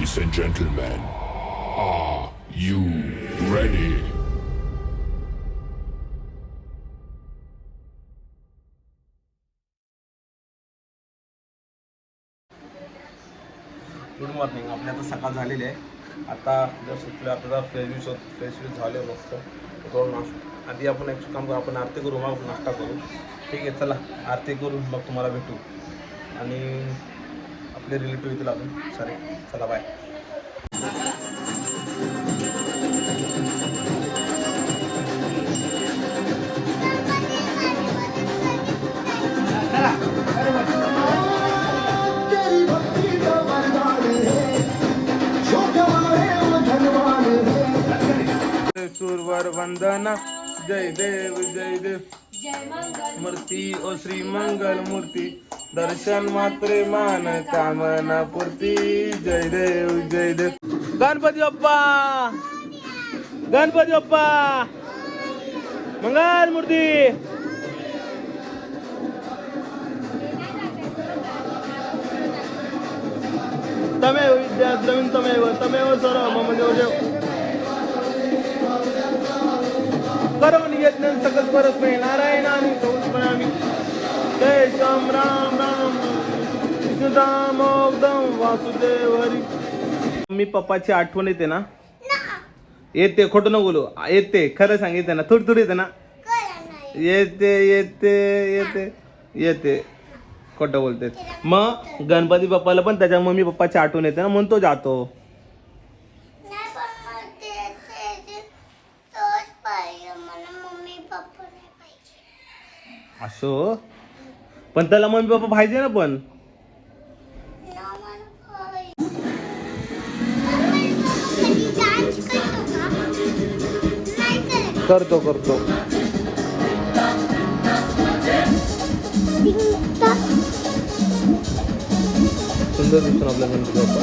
Ladies and gentlemen, are you ready? Good morning. आपली आता सकाळ झालेली आहे. आता जस्ट उठलो. आता फ्रेश झाले मस्त. थोडं नाश्ता आधी आपण ॲक्च्युअली काम करू. आपण आरती करू, मग नाश्ता करू. ठीक आहे, चला आरती करू, मग तुम्हाला भेटू. आणि आपले रिलेटिव्ह येतील अजून सारे. चला बाय. सुरवर वंदना, जय देव मूर्ती ओ श्री मंगल मूर्ती, दर्शन मात्रे मान कामना पूर्ती. जय देव गणपती बाप्पा, गणपती बाप्पा मंगल मूर्ती. तमेव विद्या द्रविण तमेव सर्व मम देव करवणी यज्ञ सकल परस्मै नारायणानी प्रभुस्मरामि. जय श्याम राम राम कृष्णदामोदम वासुदेव हरी. मम्मी पप्पाची आठवण येते ना? येते, खोटं न बोलू. येते, खरं सांगितलं ना. थोडी येते ना? येते येते येते येते खोटं बोलते. मग गणपती बाप्पाला पण त्याच्या मम्मी पप्पाची आठवण येते ना, म्हणून तो जातो. असो, पण त्याला मम्मी पप्पा पाहिजे ना. पण करतो सुंदर दिसतो आपला गणपती बाप्पा.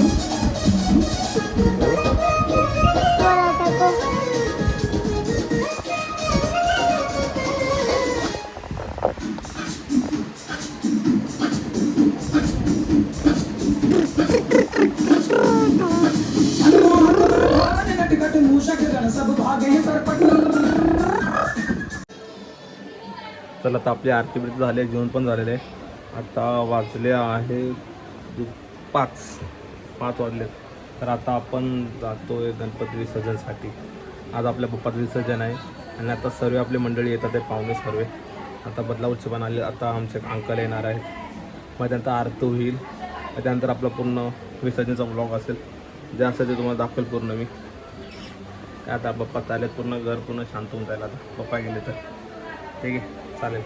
चला, आता आपली आरती बिरती झाली आहे, जेवण पण झालेलं आहे. आता वाजले आहे 5 वाजले. तर आता आपण जातोय गणपती विसर्जनसाठी. आज आपल्या पप्पाचं विसर्जन आहे आणि आता सर्व आपली मंडळी येतात, ते पाहुणे सर्व. आता बदलापूरचे पण आले. आता आमचे अंकल येणार आहेत. मग त्यानंतर आरती होईल. त्यानंतर आपला पूर्ण विसर्जनचा ब्लॉग असेल, जे असेल ते तुम्हाला दाखवेल पूर्ण मी. आता पप्पा चालेल, पूर्ण घर पूर्ण शांत होऊन जाईल आता पप्पा गेले तर. ठीक आहे, चालेल.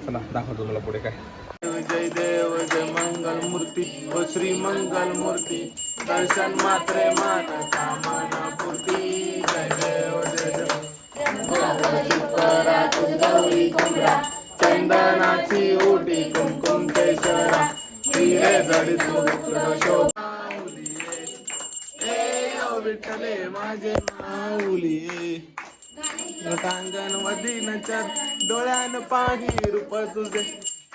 चला दाखवतो तुम्हाला पुढे काय. जय देव जय मंगल मूर्ती ओ श्री मंगल मूर्ती, दर्शन मात्रे मान कामना पूर्ती. जय देव चंदनाची ओटी कुमकुम केशरा, हिरे जडित शोभा. विठ्ठले माझे माऊली, कांगण वदीनचर डोळ्यान पाही रूप तुझे.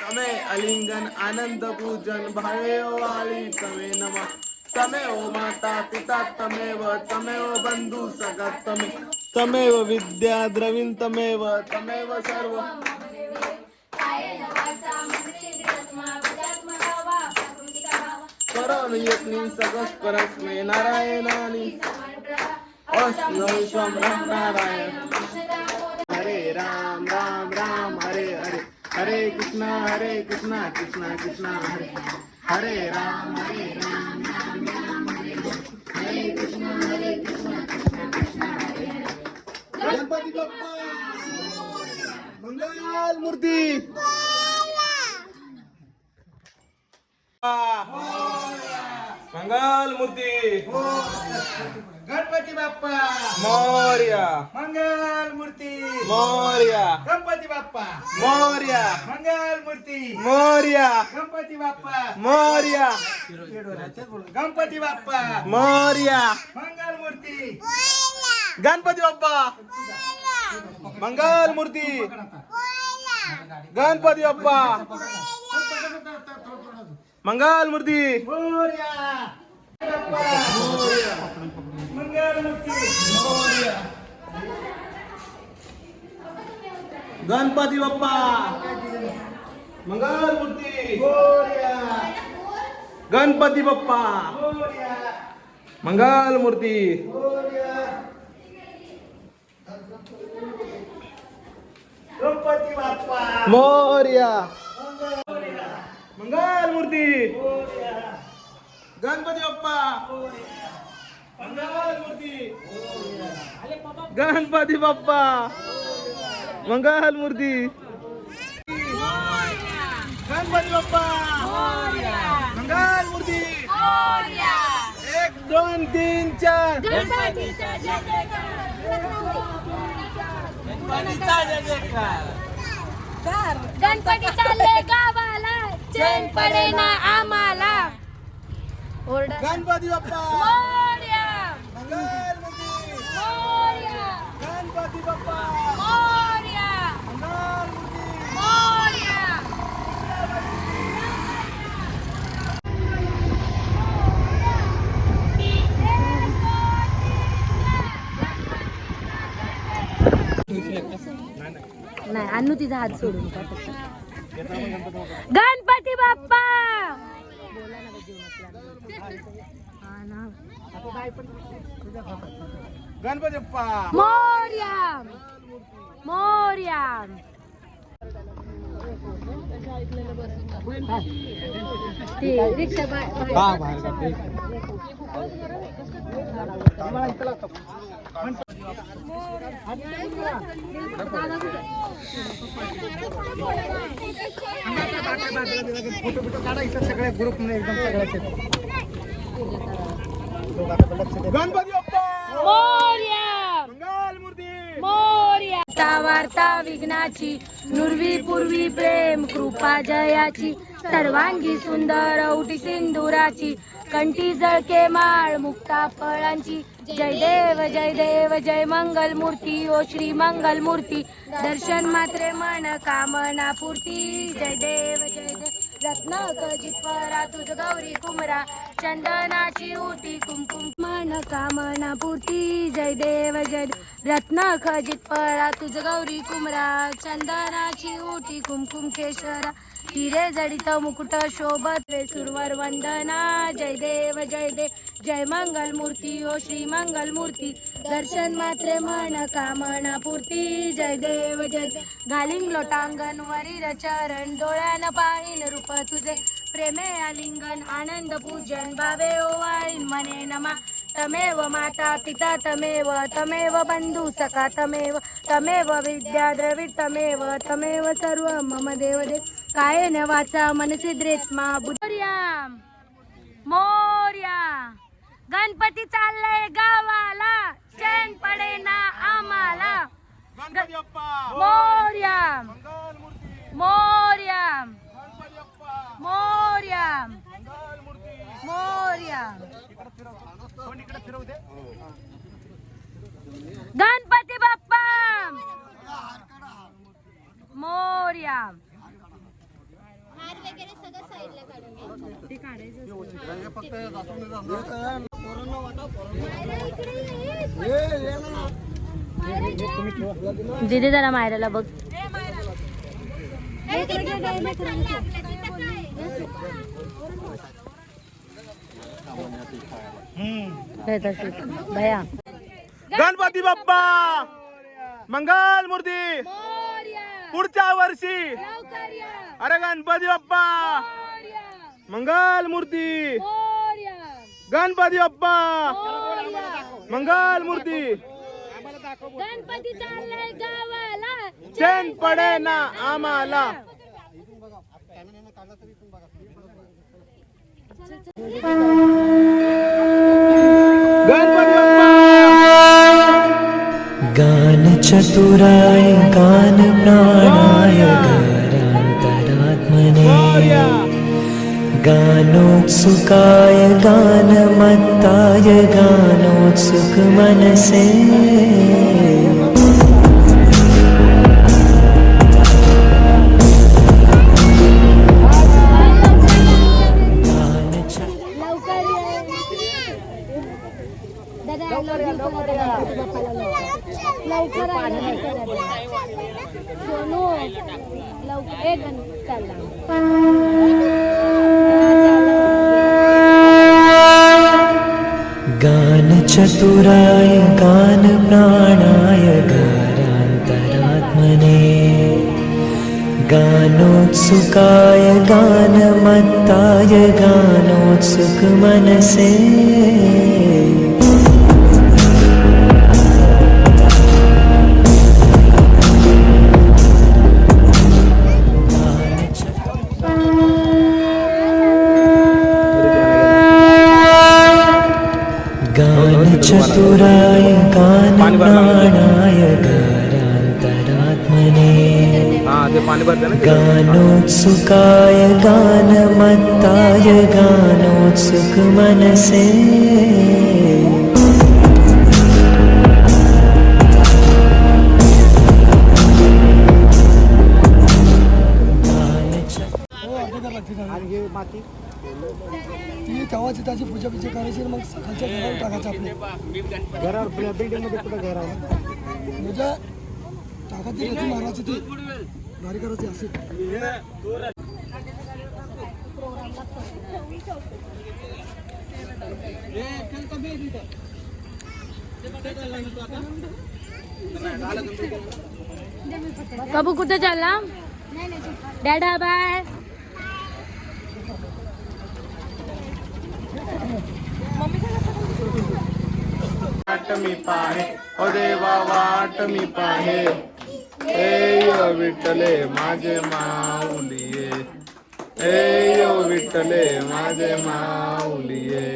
तमे अलिंगन आनंद पूजन भावे वाळी तमे नमा. तमेव माता पिता तमेव बंधू सगा तमेव विद्या द्रविण तमेव सर्व. करोन यज्ञ सगस परस्मै नारायणानी विश्वम राम नारायण. हरे राम राम राम हरे हरे, हरे कृष्णा कृष्णा कृष्णा हरे हरे राम राम राम हरे कृष्णा कृष्णा हरे हरे. गणपती बाप्पा मंगल मूर्ती. मंगल मूर्ती. गणपती बाप्पा मोरया. मंगल मूर्ती. मोरया. गणपती बाप्पा मोरया. मंगल मूर्ती. मोरया. गणपती बाप्पा मोरया. गणपती बाप्पा मोरया. मंगल मूर्ती. गणपती बाप्पा मंगल मूर्ती. गणपती बाप्पा मंगल मूर्ती. मोरया. गणपती बाप्पा मंगल मूर्ती गणपती बाप्पा मंगल मूर्ती गणपती बाप्पा मोरया मंगल मूर्ती गणपती बाप्पा मंगल मूर्ती गणपती बाप्पा मंगल मूर्ती गणपती बाप्पा मंगल मूर्ती 1 2 3 4 गणपतीचा जय जयकार गणपती चालले गावाला चैन पडे ना आम्हाला ओरडा गणपती बाप्पा मोरया मंगल मूर्ती मोरया गणपती बाप्पा मोरया मंगल मूर्ती मोरया नाही आणू तिचा हात सोडून गणपती बाप्पा गणपती बाप्पा मोरया मोरया ते रिक्षा फोटो काढायचं सगळ्या ग्रुप एकदम सगळ्याचे गणपती बाप्पा मोरया मंगल मूर्ती मोरया वार्ता विघ्नाची नुर्वी पूर्वी प्रेम कृपा जयाची सर्वांगी सुंदर औटी सिंदुराची कंठी जळके माळ मुक्ता फळांची जय देव जय मंगल मूर्ती ओ श्री मंगल मूर्ती दर्शन मात्रे मन कामना पूर्ती जय देव रत्न खचित परा तुझ गौरी कुमरा चंदनाची उटी कुमकुम मन कामना पूर्ती जय देव रत्न खचित परा तुझ गौरी कुमरा चंदनाची उटी कुमकुम केशरा हिरे जडित मुकुट शोभत वे सुरवर वंदना जय देव जय मंगल मूर्ती ओ श्री मंगल मूर्ती दर्शन मात्रे मन कामना पूर्ती जय देव घालिंग लोटांगण वरील चरण डोळ्यान पाहिन रूप तुझे प्रेमे आलिंगन आनंद पूजन भावे ओवाळीन मने नमा तमेव माता पिता तमेव बंधू सखा तमेव विद्या द्रविड तमेव सर्व मम देव कायेन वाचा मनसिद्रेत्मा बुद्धर्या मोर्या गणपती चालले गावाला चैन पडे ना आम्हाला गणपती बाप्पा मोर्या मंगल मूर्ती मोर्या गणपती बाप्पा मोर्या मंगल मूर्ती मोर्या इकडे फिरवू दे गणपती बाप्पा मोर्या दीदी जरा मायराला बघ भया गणपती बाप्पा मंगल मूर्ती पुढच्या वर्षी अरे गणपती बाप्पा मंगल मूर्ती गणपती बाप्पा मंगल मूर्ती गणपती चाललाय गावाला चैन पडे ना आम्हाला गणपती बाप्पा गान चतुराय गान प्राणाय गानान्तरात्मने गानोत्सुकाय गानमत्ताय गानोत्सुकमनसे ज्ञानचतुराय गानप्राणाय गानान्तरात्मने गानोत्सुकाय गानमत्ताय गानोत्सुकमनसे गानचतुराय गानप्राणाय गानान्तरात्मने हां ते पाणी भरते ना गानोत्सुकाय गानमत्ताय गानोत्सुकमनसे आणि हे माती ती गावाची त्याची पूजा बिजा करायची मग सकाळच्या घरावर टाकायचं आपल्या घरावर बिल्डिंग मध्ये कुठं घर आहे म्हणजे टाकायची त्याची मारायची ती भारी करायची असे बाबू कुठे चालला डॅडा बाय वाट मी पाहे ओ देवा वाट मी पाहे ए यो विठ्ठले माझे माऊलिये ए यो विठ्ठले माझे माऊलिये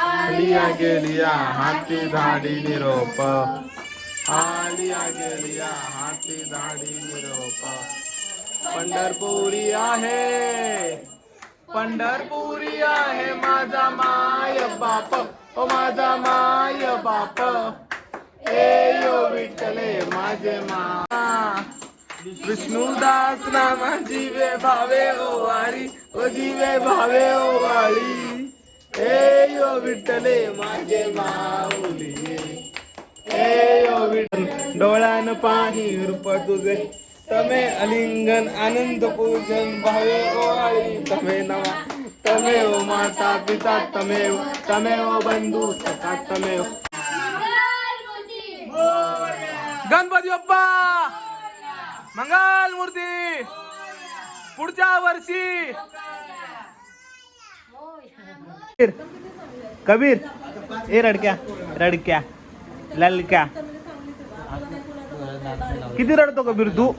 आलिया गेलिया हाती धाडी निरोप आलिया गेलिया हाती धाडी निरोप पंढरपुरी आहे पंढरपुरी आहे माझा माय बाप ओ माझा माय बाप ए यो विठ्ठले माझे मा विष्णुदास नामा जीवे भावे ओवाळी ओ जीवे भावे ओवाळी ए यो विठ्ठले माझे माऊली ए यो विठ्ठल डोळ्यान पाही रूप तुझे तमे अलिंगन आनंद पूजन भावे ओवाळी तमे नवा तमेव माता पिता तमेव तमेव बंधू सखा तमेव गणपती बाप्पा मंगल मूर्ती पुढच्या वर्षी कबीर ए रडक्या रडक्या ललक्या किती रडतो कबीर तू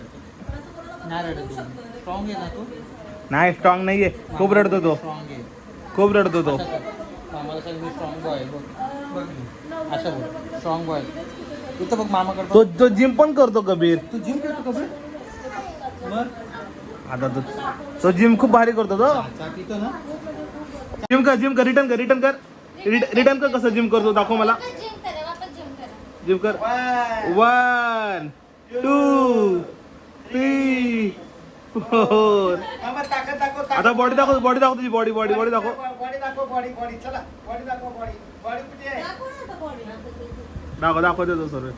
नाही स्ट्रॉंग नाहीये खूप रडतो तो खूप रडतो तो स्ट्रॉंग बॉय तू बघ मामा तो तो जिम पण करतो कबीर तू जिम करतो कबीर आता तो जिम खूप भारी करतो तो ना जिम कर रिटर्न कर कसं जिम करतो दाखव मला जिम कर 1 2 3 4 आता बॉडी दाखव तुझी बॉडी दाखव दाखव देतो सर्व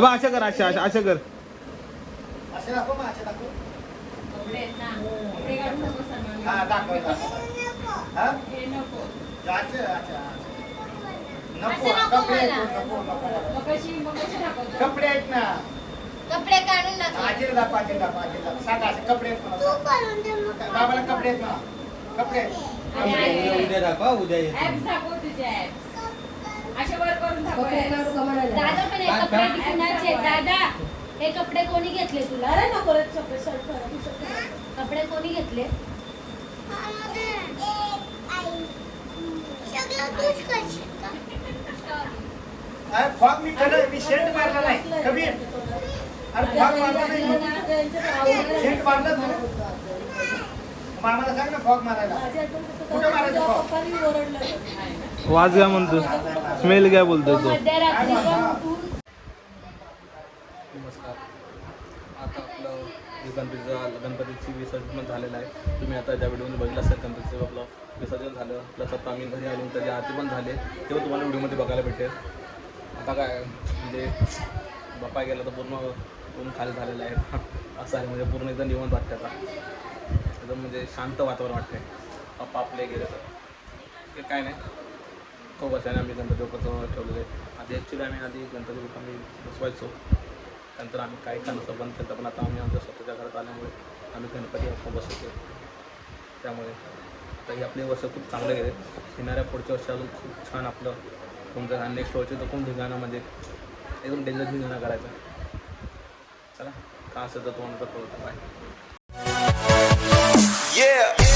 अशा कर अशा कर कपडे आहेत ना कपडे काढून दाखव. आजीला दाखव सांगा असे कपडे आहेत तू म्हणा करून दे मग. बाबाला कपडे आहेत ना कपडे उद्या दाखवा उद्या दादा पण हे कपडे कुणाचे दादा हे कपडे कोणी घेतले तुला अरे नको रे कपडे कपडे कोणी घेतले फॉग मी शेंट मारला नाही कबीर अरे फॉग मारला नाही शेंट मारला मामाला सांग ना फॉग मारायला कुठं मारायचं फॉग वाज घ्या म्हणतो स्मेल काय बोलतो तो मध्यरात्री पण तू नमस्कार आता आपलं गणपतीची विसर्जन झालेलं आहे तुम्ही आता ज्या व्हिडिओमध्ये बघितलं असेल गणपतीचं आपलं विसर्जन झालं प्लस आता आम्ही घरी आलो त्याची आरती पण झाली तेव्हा तुम्हाला व्हिडिओमध्ये बघायला भेटेल आता काय म्हणजे बाप्पा गेला तर पूर्ण ऊन खाली झालेलं आहे असं आहे. म्हणजे पूर्ण एकदम निवांत वाटतं आता, एकदम म्हणजे शांत वातावरण वाटतंय. पप्पा आपले गेले तर ते काय नाही, खूप वर्षाने आम्ही गणपती बाप्पाचं ठेवलेलं आहे. आधी ॲक्च्युली आम्ही आधी गणपती बाप्पा आम्ही बसवायचो, नंतर आम्ही काही कानाचं बंद केलं, पण आता आम्ही आमच्या स्वतःच्या घरात आल्यामुळे आम्ही गणपती बाप्पा बसवतो. त्यामुळे आता ही आपले वर्ष खूप चांगले गेले. येणाऱ्या पुढच्या वर्षी अजून खूप छान आपलं होऊन जाईल आणि नेक्स्ट वर्षी तर खूप धिंगाणा म्हणजे एकदम डेंजर धिंगाणा करायचा. चला का असेल तर तुम्हाला तर कळतं. बाय. Yeah.